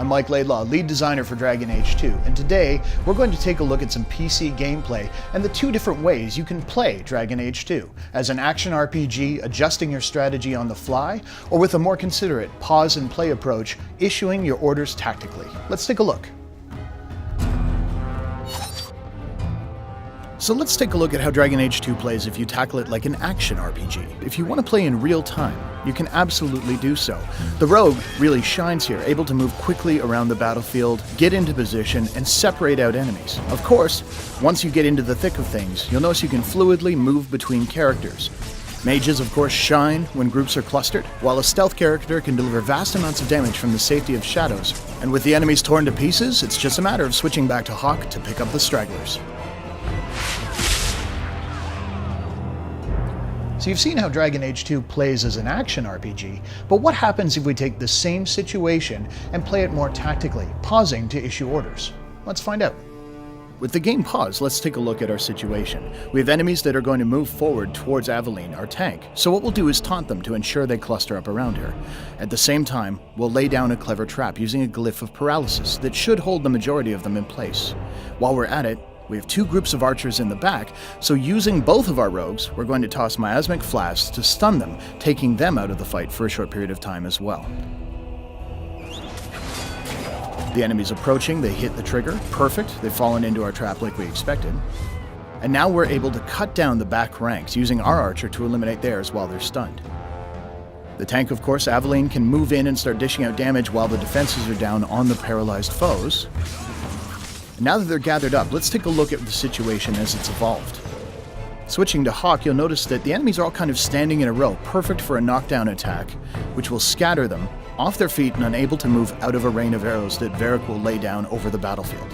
I'm Mike Laidlaw, lead designer for Dragon Age 2, and today we're going to take a look at some PC gameplay and the two different ways you can play Dragon Age 2, as an action RPG, adjusting your strategy on the fly, or with a more considerate pause and play approach, issuing your orders tactically. Let's take a look. So let's take a look at how Dragon Age 2 plays if you tackle it like an action RPG. If you want to play in real time, you can absolutely do so. The Rogue really shines here, able to move quickly around the battlefield, get into position, and separate out enemies. Of course, once you get into the thick of things, you'll notice you can fluidly move between characters. Mages, of course, shine when groups are clustered, while a stealth character can deliver vast amounts of damage from the safety of shadows. And with the enemies torn to pieces, it's just a matter of switching back to Hawke to pick up the stragglers. So you've seen how Dragon Age 2 plays as an action RPG, but what happens if we take the same situation and play it more tactically, pausing to issue orders? Let's find out. With the game paused, let's take a look at our situation. We have enemies that are going to move forward towards Aveline, our tank, so what we'll do is taunt them to ensure they cluster up around her. At the same time, we'll lay down a clever trap using a glyph of paralysis that should hold the majority of them in place. While we're at it, we have two groups of archers in the back, so using both of our rogues, we're going to toss miasmic flasks to stun them, taking them out of the fight for a short period of time as well. The enemy's approaching, they hit the trigger, perfect, they've fallen into our trap like we expected. And now we're able to cut down the back ranks, using our archer to eliminate theirs while they're stunned. The tank, of course, Aveline, can move in and start dishing out damage while the defenses are down on the paralyzed foes. Now that they're gathered up, let's take a look at the situation as it's evolved. Switching to Hawke, you'll notice that the enemies are all kind of standing in a row, perfect for a knockdown attack, which will scatter them off their feet and unable to move out of a rain of arrows that Varric will lay down over the battlefield.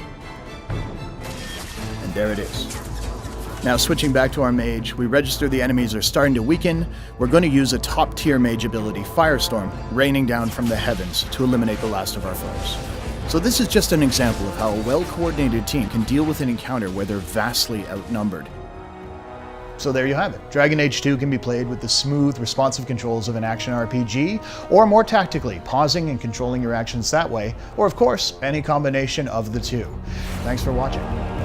And there it is. Now switching back to our mage, we register the enemies are starting to weaken. We're going to use a top-tier mage ability, Firestorm, raining down from the heavens to eliminate the last of our foes. So this is just an example of how a well-coordinated team can deal with an encounter where they're vastly outnumbered. So there you have it. Dragon Age 2 can be played with the smooth, responsive controls of an action RPG, or more tactically, pausing and controlling your actions that way, or of course, any combination of the two. Thanks for watching.